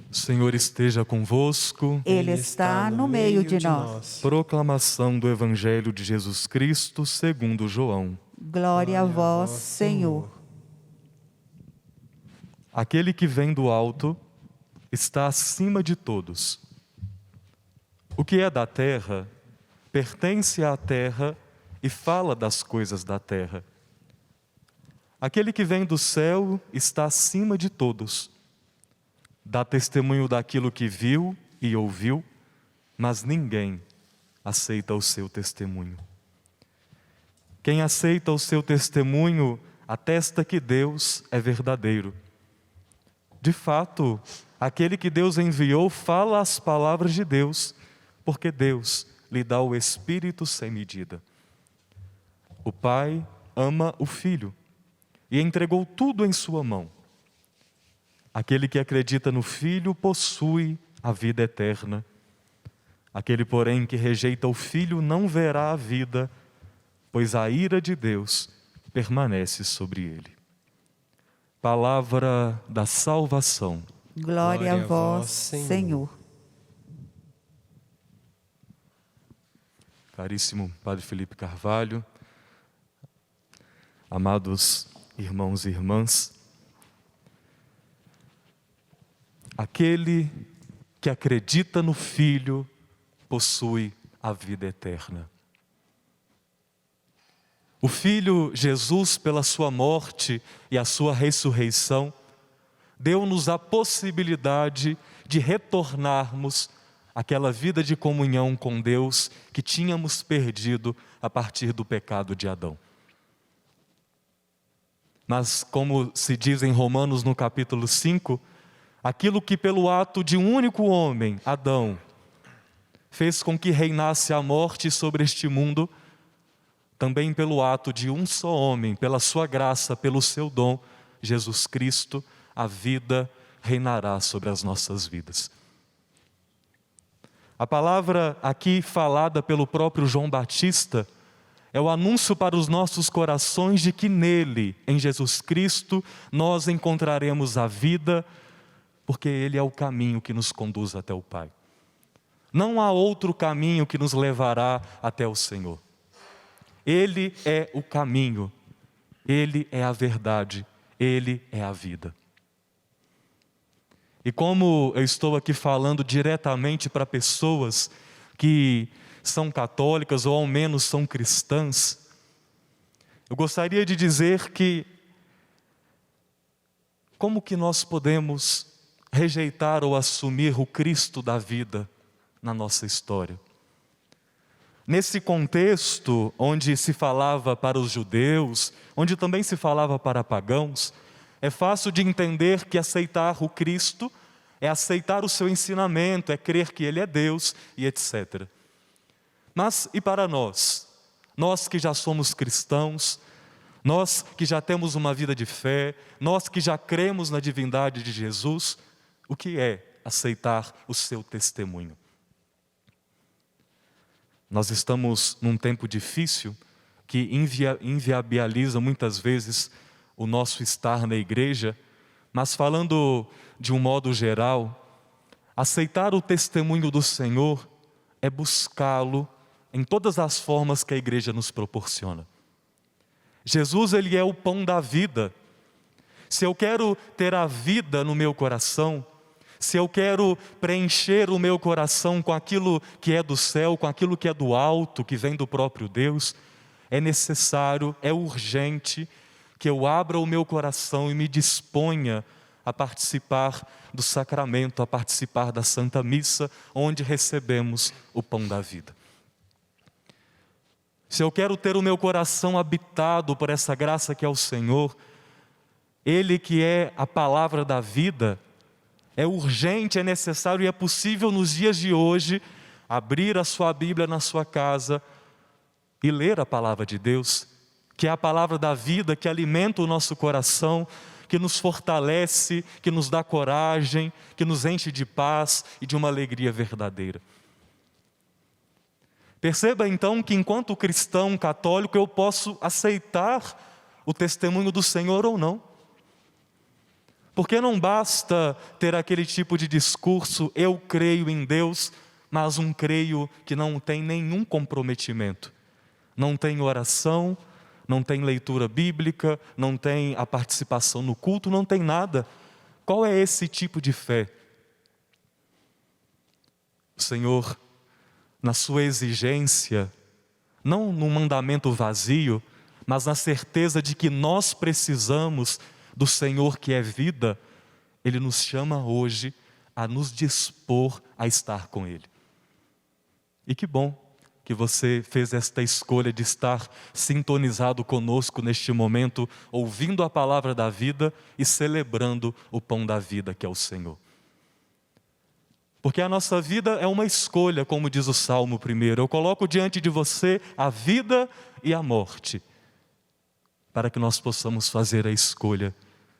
O Senhor esteja convosco. Ele está no meio de nós. Proclamação do Evangelho de Jesus Cristo segundo João. Glória a vós, Senhor. Aquele que vem do alto está acima de todos. O que é da terra pertence à terra e fala das coisas da terra. Aquele que vem do céu está acima de todos. Dá testemunho daquilo que viu e ouviu, mas ninguém aceita o seu testemunho. Quem aceita o seu testemunho atesta que Deus é verdadeiro. De fato, aquele que Deus enviou fala as palavras de Deus, porque Deus lhe dá o Espírito sem medida. O Pai ama o Filho e entregou tudo em sua mão. Aquele que acredita no Filho possui a vida eterna. Aquele, porém, que rejeita o Filho não verá a vida, pois a ira de Deus permanece sobre ele. Palavra da salvação. Glória a vós, Senhor. Caríssimo Padre Felipe Carvalho, amados irmãos e irmãs, aquele que acredita no Filho possui a vida eterna. O Filho Jesus, pela sua morte e a sua ressurreição, deu-nos a possibilidade de retornarmos àquela vida de comunhão com Deus que tínhamos perdido a partir do pecado de Adão. Mas, como se diz em Romanos no capítulo 5, aquilo que pelo ato de um único homem, Adão, fez com que reinasse a morte sobre este mundo, também pelo ato de um só homem, pela sua graça, pelo seu dom, Jesus Cristo, a vida reinará sobre as nossas vidas. A palavra aqui falada pelo próprio João Batista é o anúncio para os nossos corações de que nele, em Jesus Cristo, nós encontraremos a vida, porque ele é o caminho que nos conduz até o Pai. Não há outro caminho que nos levará até o Senhor. Ele é o caminho, Ele é a verdade, Ele é a vida. E como eu estou aqui falando diretamente para pessoas que são católicas ou ao menos são cristãs, eu gostaria de dizer que como que nós podemos rejeitar ou assumir o Cristo da vida na nossa história? Nesse contexto onde se falava para os judeus, onde também se falava para pagãos, é fácil de entender que aceitar o Cristo é aceitar o seu ensinamento, é crer que Ele é Deus e etc. Mas e para nós? Nós que já somos cristãos, nós que já temos uma vida de fé, nós que já cremos na divindade de Jesus, o que é aceitar o seu testemunho? Nós estamos num tempo difícil que inviabiliza muitas vezes o nosso estar na igreja, mas falando de um modo geral, aceitar o testemunho do Senhor é buscá-lo em todas as formas que a igreja nos proporciona. Jesus, Ele é o pão da vida. Se eu quero ter a vida no meu coração, se eu quero preencher o meu coração com aquilo que é do céu, com aquilo que é do alto, que vem do próprio Deus, é necessário, é urgente que eu abra o meu coração e me disponha a participar do sacramento, a participar da Santa Missa, onde recebemos o pão da vida. Se eu quero ter o meu coração habitado por essa graça que é o Senhor, Ele que é a palavra da vida, é urgente, é necessário e é possível nos dias de hoje abrir a sua Bíblia na sua casa e ler a palavra de Deus, que é a palavra da vida, que alimenta o nosso coração, que nos fortalece, que nos dá coragem, que nos enche de paz e de uma alegria verdadeira. Perceba então que enquanto cristão católico eu posso aceitar o testemunho do Senhor ou não. Porque não basta ter aquele tipo de discurso, eu creio em Deus, mas um creio que não tem nenhum comprometimento. Não tem oração, não tem leitura bíblica, não tem a participação no culto, não tem nada. Qual é esse tipo de fé? O Senhor, na sua exigência, não num mandamento vazio, mas na certeza de que nós precisamos do Senhor que é vida, Ele nos chama hoje a nos dispor a estar com Ele. E que bom que você fez esta escolha de estar sintonizado conosco neste momento, ouvindo a palavra da vida e celebrando o pão da vida que é o Senhor. Porque a nossa vida é uma escolha, como diz o Salmo 1. Eu coloco diante de você a vida e a morte, para que nós possamos fazer a escolha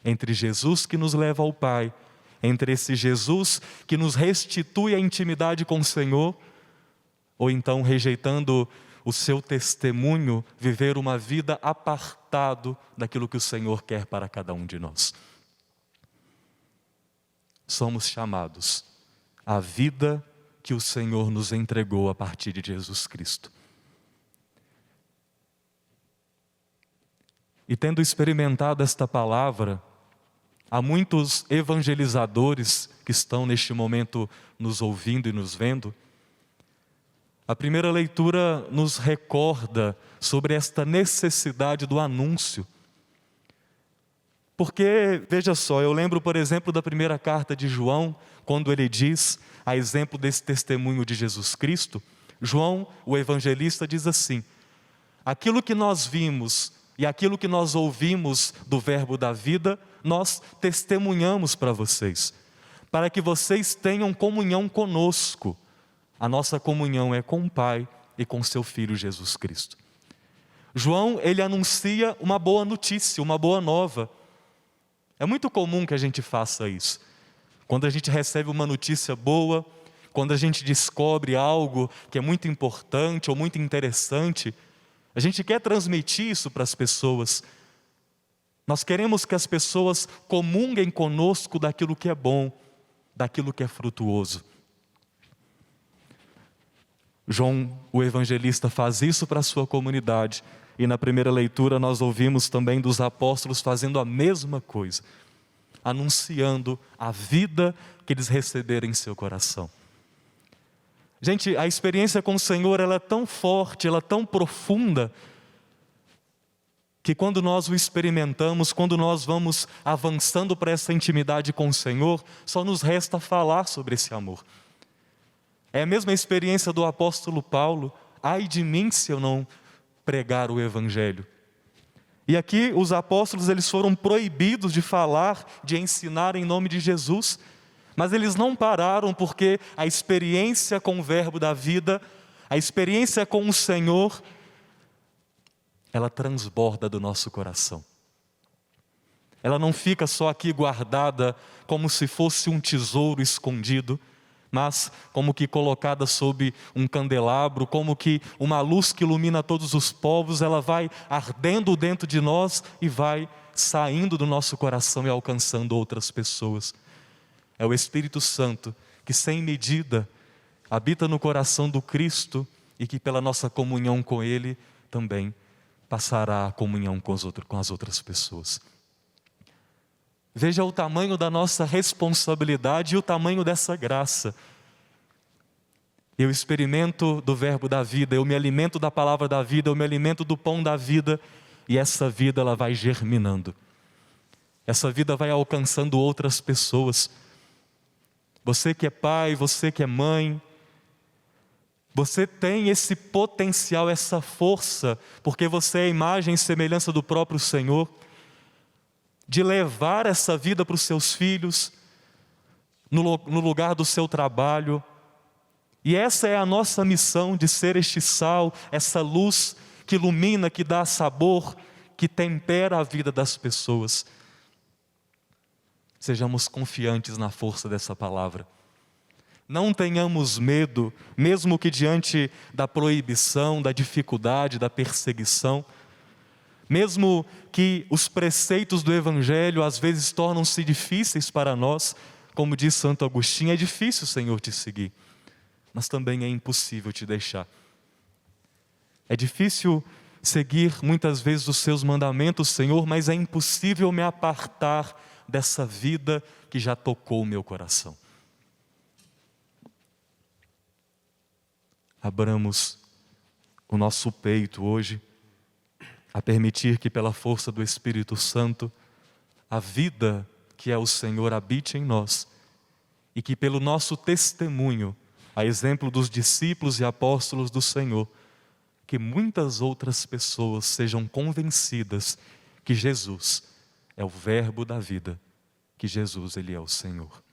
entre Jesus que nos leva ao Pai, entre esse Jesus que nos restitui a intimidade com o Senhor, ou então, rejeitando o seu testemunho, viver uma vida apartado daquilo que o Senhor quer para cada um de nós. Somos chamados à vida que o Senhor nos entregou a partir de Jesus Cristo. E tendo experimentado esta palavra, há muitos evangelizadores que estão neste momento nos ouvindo e nos vendo. A primeira leitura nos recorda sobre esta necessidade do anúncio. Porque, veja só, eu lembro, por exemplo, da primeira carta de João, quando ele diz, a exemplo desse testemunho de Jesus Cristo, João, o evangelista, diz assim: aquilo que nós vimos e aquilo que nós ouvimos do verbo da vida, nós testemunhamos para vocês, para que vocês tenham comunhão conosco. A nossa comunhão é com o Pai e com seu Filho Jesus Cristo. João, ele anuncia uma boa notícia, uma boa nova. É muito comum que a gente faça isso. Quando a gente recebe uma notícia boa, quando a gente descobre algo que é muito importante ou muito interessante, a gente quer transmitir isso para as pessoas. Nós queremos que as pessoas comunguem conosco daquilo que é bom, daquilo que é frutuoso. João, o evangelista, faz isso para a sua comunidade. E na primeira leitura nós ouvimos também dos apóstolos fazendo a mesma coisa, anunciando a vida que eles receberam em seu coração. Gente, a experiência com o Senhor, ela é tão forte, ela é tão profunda, que quando nós o experimentamos, quando nós vamos avançando para essa intimidade com o Senhor, só nos resta falar sobre esse amor. É a mesma experiência do apóstolo Paulo: ai de mim se eu não pregar o Evangelho. E aqui os apóstolos, eles foram proibidos de falar, de ensinar em nome de Jesus, mas eles não pararam, porque a experiência com o verbo da vida, a experiência com o Senhor, ela transborda do nosso coração. Ela não fica só aqui guardada como se fosse um tesouro escondido, mas como que colocada sob um candelabro, como que uma luz que ilumina todos os povos, ela vai ardendo dentro de nós e vai saindo do nosso coração e alcançando outras pessoas. É o Espírito Santo que sem medida habita no coração do Cristo e que pela nossa comunhão com Ele também passará a comunhão com as outras pessoas. Veja o tamanho da nossa responsabilidade e o tamanho dessa graça. Eu experimento do verbo da vida, eu me alimento da palavra da vida, eu me alimento do pão da vida, e essa vida ela vai germinando. Essa vida vai alcançando outras pessoas. Você que é pai, você que é mãe, você tem esse potencial, essa força, porque você é a imagem e semelhança do próprio Senhor, de levar essa vida para os seus filhos, no lugar do seu trabalho. E essa é a nossa missão, de ser este sal, essa luz que ilumina, que dá sabor, que tempera a vida das pessoas. Sejamos confiantes na força dessa palavra. Não tenhamos medo, mesmo que diante da proibição, da dificuldade, da perseguição, Mesmo que os preceitos do Evangelho às vezes tornam-se difíceis para nós, como diz Santo Agostinho, é difícil, Senhor, te seguir, mas também é impossível te deixar. É difícil seguir muitas vezes os seus mandamentos, Senhor, mas é impossível me apartar dessa vida que já tocou o meu coração. Abramos o nosso peito hoje a permitir que pela força do Espírito Santo a vida que é o Senhor habite em nós e que pelo nosso testemunho, a exemplo dos discípulos e apóstolos do Senhor, que muitas outras pessoas sejam convencidas que Jesus é o verbo da vida, que Jesus ele é o Senhor.